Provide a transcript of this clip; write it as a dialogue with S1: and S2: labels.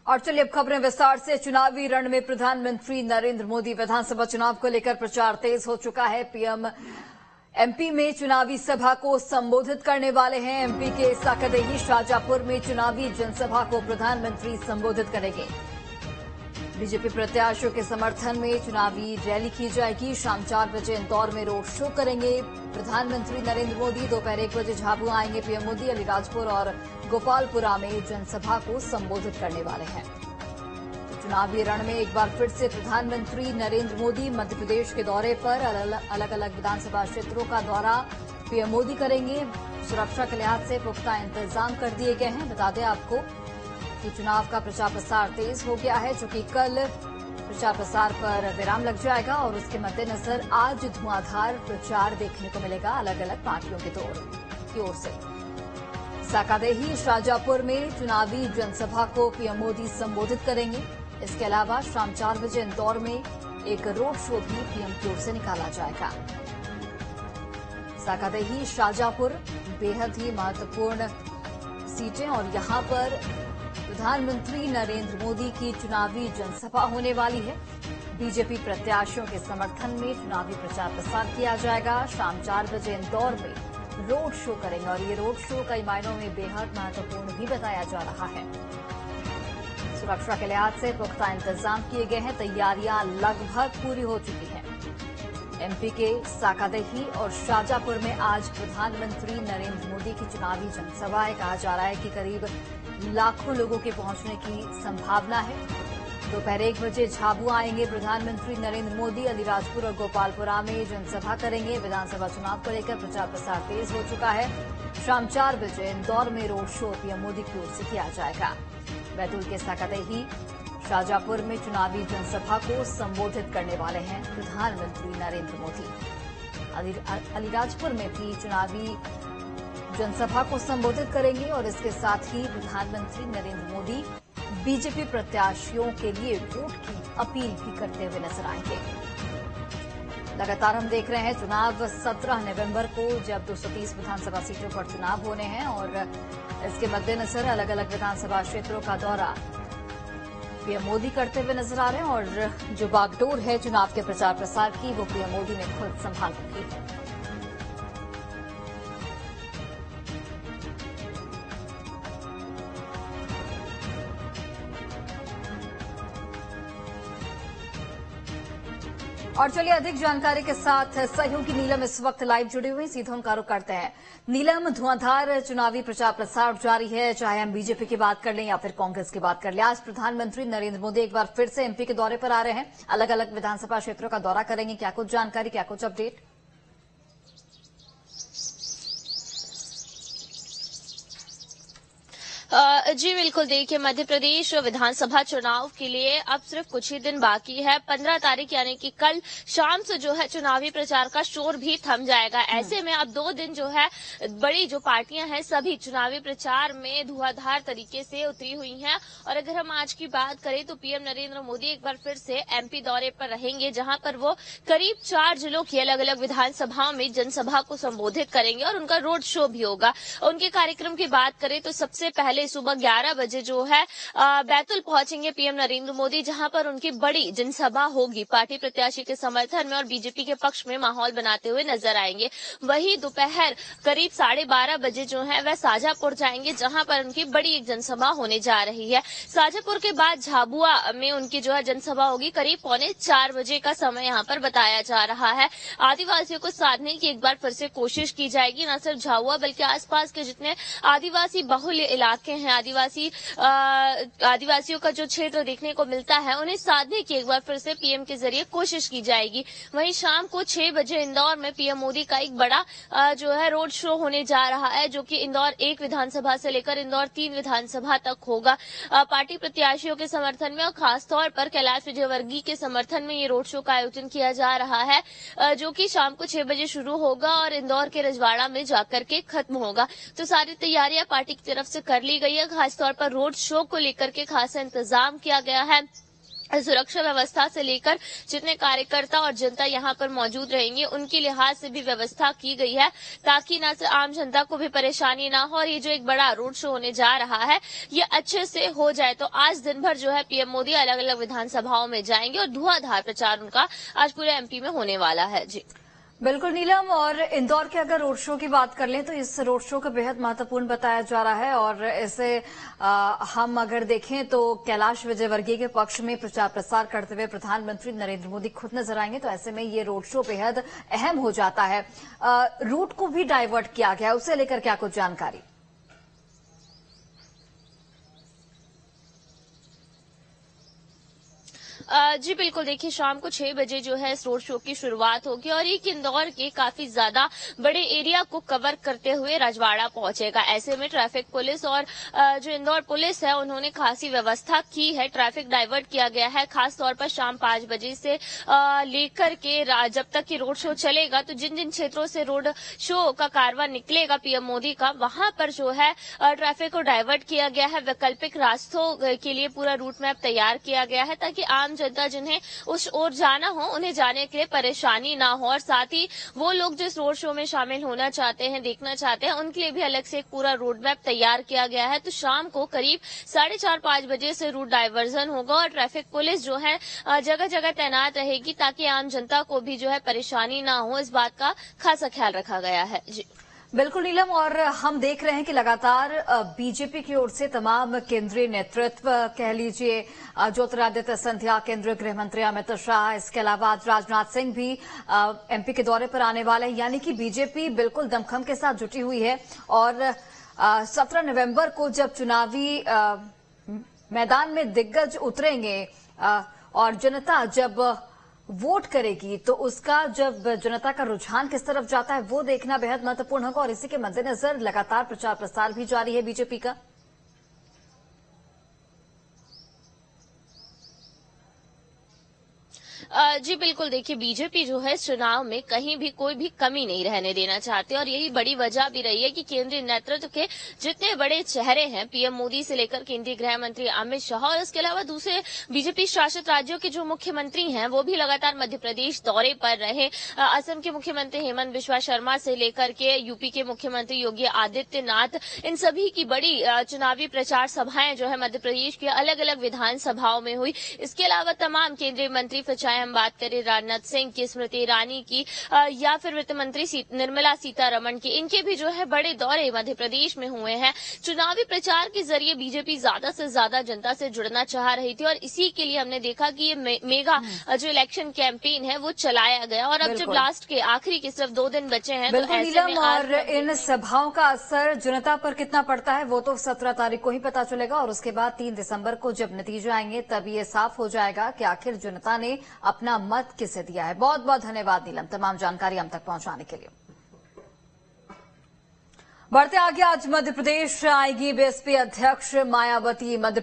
S1: और चलिए अब खबरें विस्तार से। चुनावी रण में प्रधानमंत्री नरेंद्र मोदी विधानसभा चुनाव को लेकर प्रचार तेज हो चुका है। पीएम एमपी में चुनावी सभा को संबोधित करने वाले हैं। एमपी के साकदेही शाजापुर में चुनावी जनसभा को प्रधानमंत्री संबोधित करेंगे। बीजेपी प्रत्याशियों के समर्थन में चुनावी रैली की जाएगी। शाम 4 बजे इंदौर में रोड शो करेंगे प्रधानमंत्री नरेंद्र मोदी। दोपहर 1 बजे झाबुआ आएंगे पीएम मोदी। अलीराजपुर और गोपालपुरा में जनसभा को संबोधित करने वाले हैं। चुनावी रण में एक बार फिर से प्रधानमंत्री नरेंद्र मोदी मध्य प्रदेश के दौरे पर अलग अलग विधानसभा क्षेत्रों का दौरा पीएम मोदी करेंगे। सुरक्षा के लिहाज से पुख्ता इंतजाम कर दिए गए हैं। बता दें आपको कि चुनाव का प्रचार प्रसार तेज हो गया है, जो कि कल प्रचार प्रसार पर विराम लग जाएगा और उसके मद्देनजर आज धुआंधार प्रचार देखने को मिलेगा अलग अलग पार्टियों की ओर से। साकादेही शाजापुर में चुनावी जनसभा को पीएम मोदी संबोधित करेंगे। इसके अलावा शाम 4 बजे इंदौर में एक रोड शो भी पीएम की ओर से निकाला जाएगा। साकादेही शाजापुर बेहद ही महत्वपूर्ण सीटें और यहां पर प्रधानमंत्री नरेंद्र मोदी की चुनावी जनसभा होने वाली है। बीजेपी प्रत्याशियों के समर्थन में चुनावी प्रचार प्रसार किया जाएगा। शाम 4 बजे इंदौर में रोड शो करेंगे और ये रोड शो कई मायनों में बेहद महत्वपूर्ण भी बताया जा रहा है। सुरक्षा के लिहाज से पुख्ता इंतजाम किए गए हैं। तैयारियां लगभग पूरी हो चुकी हैं। एमपी के साकादेही और शाजापुर में आज प्रधानमंत्री नरेंद्र मोदी की चुनावी जनसभा है। कहा जा रहा है कि करीब लाखों लोगों के पहुंचने की संभावना है। दोपहर 1 बजे झाबुआ आएंगे प्रधानमंत्री नरेंद्र मोदी। अलीराजपुर और गोपालपुरा में जनसभा करेंगे। विधानसभा चुनाव को लेकर प्रचार प्रसार तेज हो चुका है। शाम 4 बजे इंदौर में रोड शो पीएम मोदी की ओर से किया जाएगा। बैतूल के साकादेही शाजापुर में चुनावी जनसभा को संबोधित करने वाले हैं प्रधानमंत्री नरेंद्र मोदी। अलीराजपुर में भी चुनावी जनसभा को संबोधित करेंगे और इसके साथ ही प्रधानमंत्री नरेंद्र मोदी बीजेपी प्रत्याशियों के लिए वोट की अपील भी करते हुए नजर आएंगे। लगातार हम देख रहे हैं चुनाव 17 नवंबर को जब 230 विधानसभा सीटों पर चुनाव होने हैं और इसके मद्देनजर अलग अलग विधानसभा क्षेत्रों का दौरा पीएम मोदी करते हुए नजर आ रहे हैं और जो बागडोर है चुनाव के प्रचार प्रसार की वो पीएम मोदी ने खुद संभाल रखी है। और चलिए अधिक जानकारी के साथ सहयोगी नीलम इस वक्त लाइव जुड़े हुए हैं। सीधा हम रुख करते हैं। नीलम, धुआंधार चुनावी प्रचार प्रसार जारी है, चाहे हम बीजेपी की बात कर लें या फिर कांग्रेस की बात कर लें। आज प्रधानमंत्री नरेंद्र मोदी एक बार फिर से एमपी के दौरे पर आ रहे हैं। अलग अलग विधानसभा क्षेत्रों का दौरा करेंगे। क्या कुछ जानकारी, क्या कुछ अपडेट?
S2: जी बिल्कुल, देखिए मध्य प्रदेश विधानसभा चुनाव के लिए अब सिर्फ कुछ ही दिन बाकी है। 15 तारीख यानी कि कल शाम से जो है चुनावी प्रचार का शोर भी थम जाएगा। ऐसे में अब 2 दिन जो है बड़ी जो पार्टियां हैं सभी चुनावी प्रचार में धुआंधार तरीके से उतरी हुई हैं। और अगर हम आज की बात करें तो पीएम नरेंद्र मोदी एक बार फिर से एमपी दौरे पर रहेंगे, जहां पर वो करीब 4 जिलों की अलग अलग विधानसभाओं में जनसभा को संबोधित करेंगे और उनका रोड शो भी होगा। उनके कार्यक्रम की बात करें तो सबसे पहले सुबह 11 बजे जो है बैतूल पहुंचेंगे पीएम नरेंद्र मोदी, जहां पर उनकी बड़ी जनसभा होगी। पार्टी प्रत्याशी के समर्थन में और बीजेपी के पक्ष में माहौल बनाते हुए नजर आएंगे। वहीं दोपहर करीब 12:30 बजे जो है वह शाजापुर जाएंगे, जहां पर उनकी बड़ी एक जनसभा होने जा रही है। शाजापुर के बाद झाबुआ में उनकी जो है जनसभा होगी। करीब 3:45 बजे का समय यहां पर बताया जा रहा है। आदिवासियों को साधने की एक बार फिर से कोशिश की जाएगी। न सिर्फ झाबुआ बल्कि आसपास के जितने आदिवासी बहुल इलाके हैं, आदिवासियों का जो क्षेत्र देखने को मिलता है, उन्हें साधने की एक बार फिर से पीएम के जरिए कोशिश की जाएगी। वहीं शाम को 6 बजे इंदौर में पीएम मोदी का एक बड़ा जो है रोड शो होने जा रहा है, जो कि इंदौर 1 विधानसभा से लेकर इंदौर 3 विधानसभा तक होगा। पार्टी प्रत्याशियों के समर्थन में और खासतौर पर कैलाश विजयवर्गीय के समर्थन में ये रोड शो का आयोजन किया जा रहा है, जो कि शाम को 6 बजे शुरू होगा और इंदौर के रजवाड़ा में जाकर के खत्म होगा। तो सारी तैयारियां पार्टी की तरफ से कर ली गई है। खासतौर पर रोड शो को लेकर के खासा इंतजाम किया गया है। सुरक्षा व्यवस्था से लेकर जितने कार्यकर्ता और जनता यहाँ पर मौजूद रहेंगे उनके लिहाज से भी व्यवस्था की गई है, ताकि न सिर्फ आम जनता को भी परेशानी ना हो और ये जो एक बड़ा रोड शो होने जा रहा है ये अच्छे से हो जाए। तो आज दिन भर जो है पीएम मोदी अलग अलग विधानसभाओं में जाएंगे और धुआंधार प्रचार उनका आज पूरे एमपी में होने वाला है। जी
S1: बिल्कुल नीलम, और इंदौर के अगर रोड शो की बात कर लें तो इस रोड शो को बेहद महत्वपूर्ण बताया जा रहा है और इसे हम अगर देखें तो कैलाश विजयवर्गीय के पक्ष में प्रचार प्रसार करते हुए प्रधानमंत्री नरेंद्र मोदी खुद नजर आएंगे। तो ऐसे में ये रोड शो बेहद अहम हो जाता है। रूट को भी डाइवर्ट किया गया है, उसे लेकर क्या कुछ जानकारी?
S2: जी बिल्कुल, देखिए शाम को 6 बजे जो है इस रोड शो की शुरुआत होगी और ये इंदौर के काफी ज्यादा बड़े एरिया को कवर करते हुए रजवाड़ा पहुंचेगा। ऐसे में ट्रैफिक पुलिस और जो इंदौर पुलिस है उन्होंने खासी व्यवस्था की है। ट्रैफिक डाइवर्ट किया गया है, खास तौर पर शाम 5 बजे से लेकर के जब तक ये रोड शो चलेगा तो जिन जिन क्षेत्रों से रोड शो का कारवां निकलेगा पीएम मोदी का, वहां पर जो है ट्रैफिक को डाइवर्ट किया गया है। वैकल्पिक रास्तों के लिए पूरा रूट मैप तैयार किया गया है ताकि आम जनता जिन्हें उस ओर जाना हो उन्हें जाने के लिए परेशानी ना हो, और साथ ही वो लोग जो इस रोड शो में शामिल होना चाहते हैं, देखना चाहते हैं, उनके लिए भी अलग से एक पूरा रोड मैप तैयार किया गया है। तो शाम को करीब 4:30-5 बजे से रूट डाइवर्जन होगा और ट्रैफिक पुलिस जो है जगह जगह तैनात रहेगी ताकि आम जनता को भी जो है परेशानी ना हो। इस बात का खासा ख्याल रखा गया है। जी
S1: बिल्कुल नीलम, और हम देख रहे हैं कि लगातार बीजेपी की ओर से तमाम केंद्रीय नेतृत्व कह लीजिए, ज्योतिरादित्य सिंधिया, केंद्रीय गृह मंत्री अमित शाह, इसके अलावा आज राजनाथ सिंह भी एमपी के दौरे पर आने वाले हैं। यानी कि बीजेपी बिल्कुल दमखम के साथ जुटी हुई है और 17 नवंबर को जब चुनावी मैदान में दिग्गज उतरेंगे और जनता जब वोट करेगी तो उसका जब जनता का रुझान किस तरफ जाता है वो देखना बेहद महत्वपूर्ण होगा। और इसी के मद्देनजर लगातार प्रचार प्रसार भी जारी है बीजेपी का।
S2: जी बिल्कुल, देखिए बीजेपी जो है इस चुनाव में कहीं भी कोई भी कमी नहीं रहने देना चाहते और यही बड़ी वजह भी रही है कि केंद्रीय नेतृत्व के जितने बड़े चेहरे हैं, पीएम मोदी से लेकर केंद्रीय गृह मंत्री अमित शाह और इसके अलावा दूसरे बीजेपी शासित राज्यों के जो मुख्यमंत्री हैं वो भी लगातार मध्य प्रदेश दौरे पर रहे। असम के मुख्यमंत्री हेमंत बिस्वा शर्मा से लेकर के यूपी के मुख्यमंत्री योगी आदित्यनाथ, इन सभी की बड़ी चुनावी प्रचार सभाएं जो है मध्य प्रदेश की अलग अलग विधानसभाओं में हुई। इसके अलावा तमाम केंद्रीय मंत्री, चाहे हम बात करें राजनाथ सिंह की, स्मृति ईरानी की या फिर वित्त मंत्री निर्मला सीतारमण की, इनके भी जो है बड़े दौरे मध्य प्रदेश में हुए हैं। चुनावी प्रचार के जरिए बीजेपी ज्यादा से ज्यादा जनता से जुड़ना चाह रही थी और इसी के लिए हमने देखा कि ये मेगा जो इलेक्शन कैंपेन है वो चलाया गया और अब जब लास्ट के आखिरी के सिर्फ 2 दिन बचे हैं तो ऐसे में
S1: और इन सभाओं का असर जनता पर कितना पड़ता है वो तो 17 तारीख को ही पता चलेगा और उसके बाद 3 दिसंबर को जब नतीजे आएंगे तब ये साफ हो जाएगा कि आखिर जनता ने अपना मत किसे दिया है। बहुत बहुत धन्यवाद नीलम, तमाम जानकारी हम तक पहुंचाने के लिए। बढ़ते आगे, आज मध्य प्रदेश आएगी बीएसपी अध्यक्ष मायावती। मध्य